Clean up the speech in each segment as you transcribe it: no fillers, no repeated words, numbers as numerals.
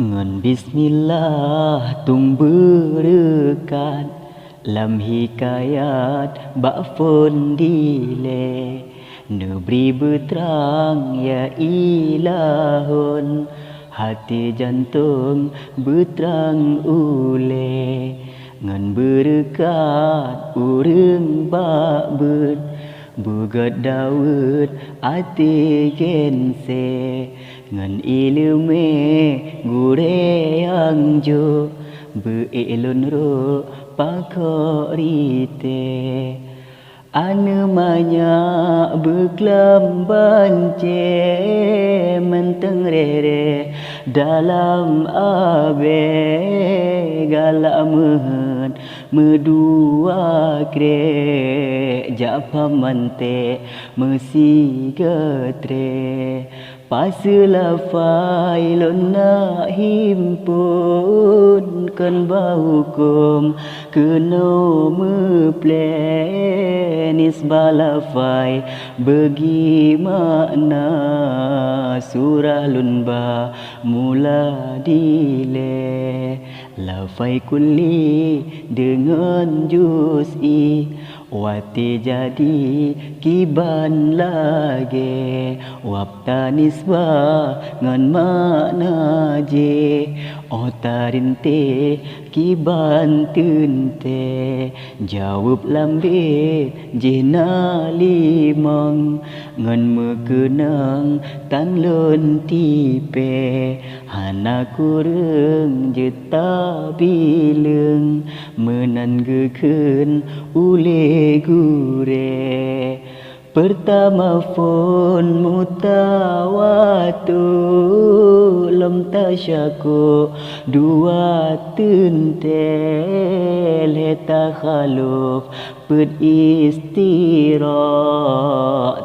Ngan bismillah tung berekat lam hikayat bak fondile neberi berterang ya ilahun hati jantung berterang ule ngan berkat urang bak bugat Daud ati gense ngan ilmu gure yang jo beelon ro pakorite anu banyak beklam bance menteng rere dalam abe galak mehen medua kre japa mante mesi getre pasula failon nak himpun kan bahukum keno meplenis balafai bagi makna surah lunba mula dile lafai kulli dengan juz'i wati jadi kiban lage wapta nisbah ngan makna je otarinte kiban tunte jawab lambe jena limang ngan mekenang tan lon tipe hana kurang jeta bileng menan gekeun ule gure pertama fon mutawatu lam tasyaku dua tuntel heta khaluf ped istira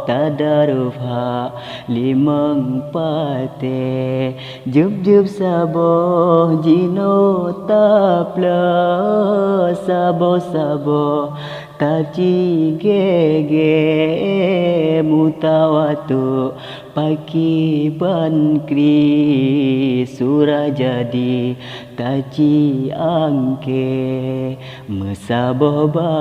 tadarufha limang pate jub saboh jino tapla saboh taji gege mutawatu paki bankri surah jadi taji angke mesaboh ba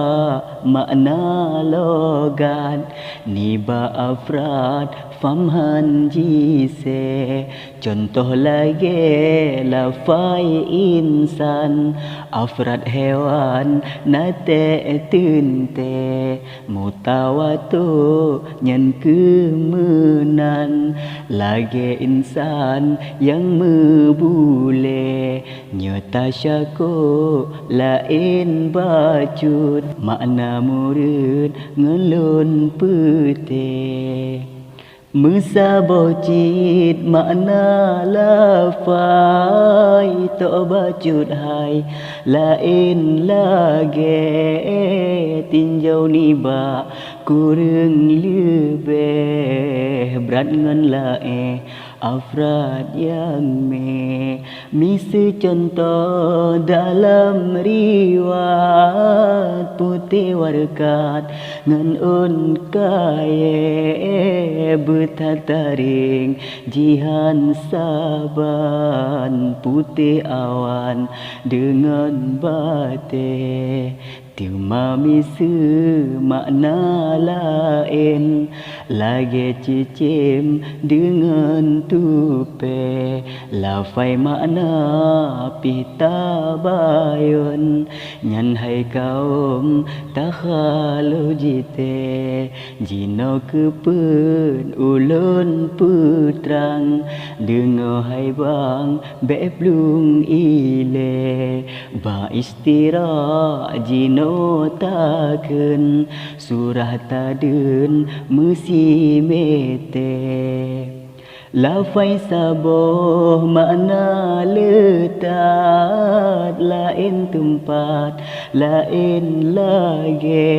makna logan niba afrad famhan jise contoh lagi lafai insan afrad hewan nate tunte mutawatu nyan kemenan lagi insan yang membule nyata syako lain bacut makna murid ngelun putih Musaboh cid makna lafai tok bacut hai lain lage tinjau niba kurang lebih berat ngan lae afrad yang misi contoh dalam riwayat putih warkat ngan un kaye betataring jihan saban putih awan dengan bate Tiuma misu makna lain lagi cicim dengan tupe lafai makna pita bayun nyan hai kaum takhalu jite jino kepun ulun putrang dengo hai bang beblung ile ba istira jino takun surah tadun musi mete lafai saboh makna letak lain tempat lain lagi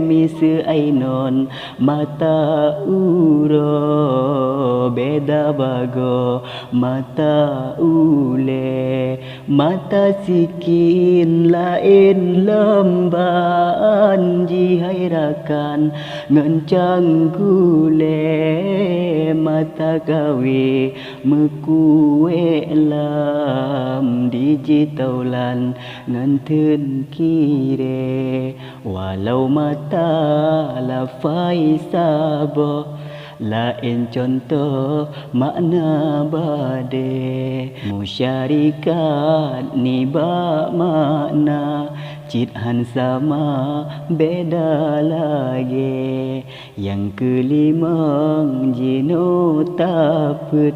misi ainon mata uro beda bago mata ule mata sikin lain lemban jihairakan ngencang gule mata gawe mekue lam digitaulan nganten kire walau mata la faisabo lain contoh makna bade musyarikat ni ba makna Cidhan sama beda lagi. Yang kelima jino taput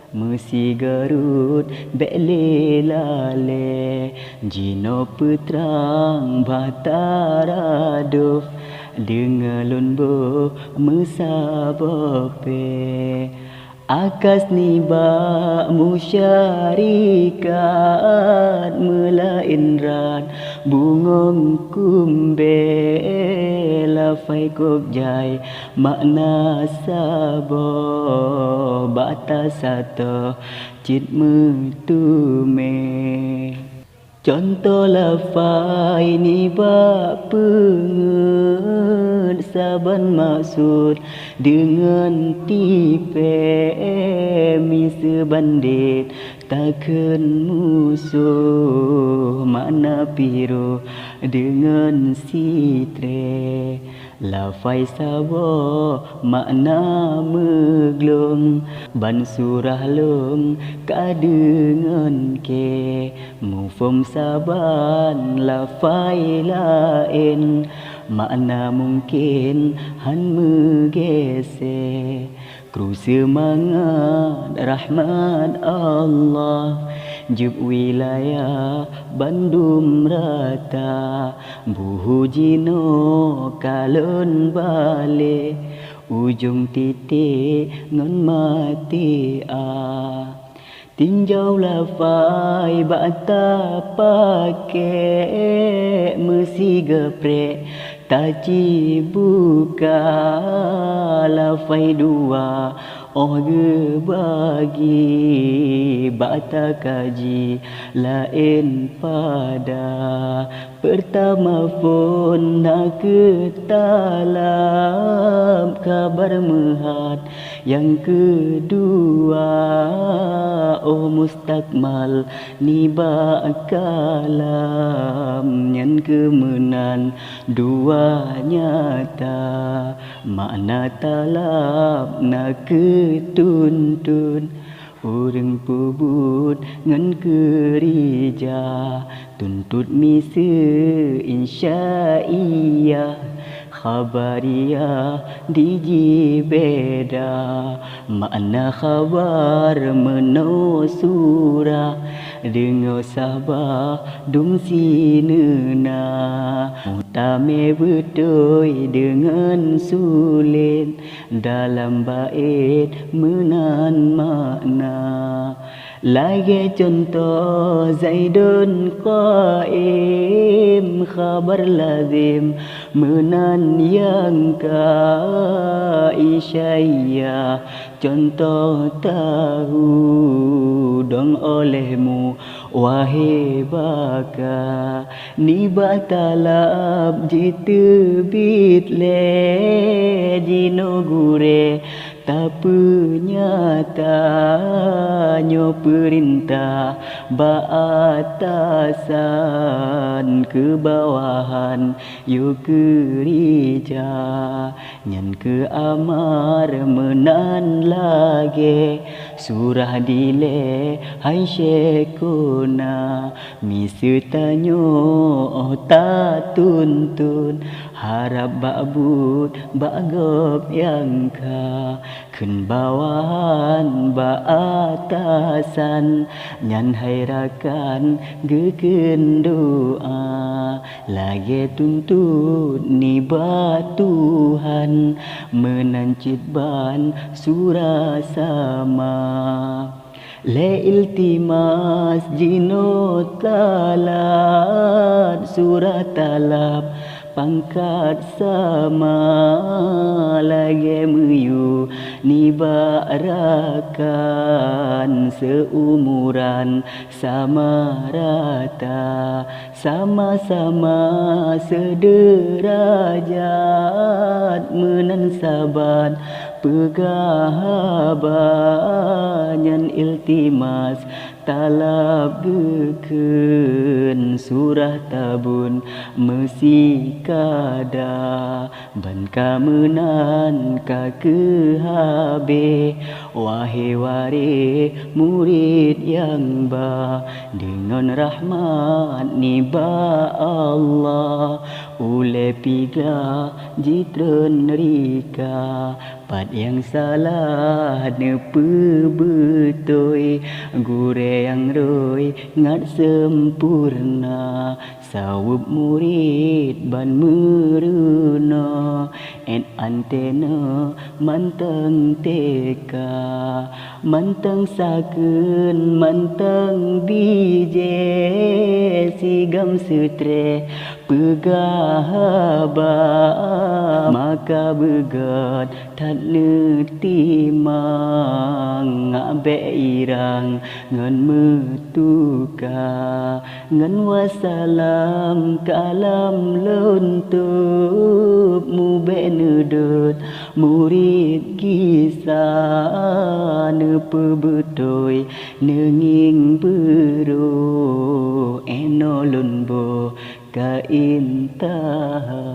Mesi Garut bele lale Jino putrang batara dof Dengalun bo mesabope Akas niba musyarikat melainrat bungong kumbe lafai kok jai makna sabo bata satu cit mutume contoh lafai niba pengen saban maksud dengan tipe misi bandit takkan musuh makna piru dengan sitre lafai sabo makna meglong ban surah long kadengan ke mufum saban lafai lain makna mungkin han megese kru semangat rahmat Allah jub wilayah Bandung rata buhu jino kalon balik ujung titik ngon mati tinjau lafai bata pake mesi geprek taci buka lafai dua bagi bata kaji lain pada pertama pun nak ketalam kabar mehat yang kedua mustakmal niba kalam yang kemenan dua nyata makna talab nak ketuntun orang pebut ngan kerja tuntut misi insya iya khabariyah diji beda makna khabar meno surah dengo sabah dum sinena utame bedoy dengan sulit dalam bait menan makna lagi contoh Zaidun Qaim khabar lazim menan yang kaisyaya contoh tahu dong olehmu wahai baka niba talab jitu bitle jino gure tak nyata nyo perintah baatasan ke bawahan yo kerja nyan ke amar menan lage surah dile hai syekuna misu tanyo ta tuntun harap bakbut bakgop yang ka kun bawahan ba atasan nyan hairakan geken doa lagi tuntut ni ba Tuhan menancit ban surah sama le iltimas jino talat surah talab pangkat sama lagi meyu nibarakan seumuran sama rata, sama-sama sederajat menansabat pegahabanyan iltimas talab deken surah tabun mesi kada ban kamenan ka kehabe wahai ware murid yang ba dengan rahmat niba Allah ule piga jitren rika pat yang salah nepe betoi gure yang roi ngat sempurna sawub murid ban meruna en antena manteng teka manteng sakeun manteng bije sigam sutre pegahaba maka begat thật lư ti mang ngã bẽ irang ngan mutuka ngan wasalam kalam luntup mu be nudut murid kisah ne pebetoi nenging bero eno lunbo ka intaha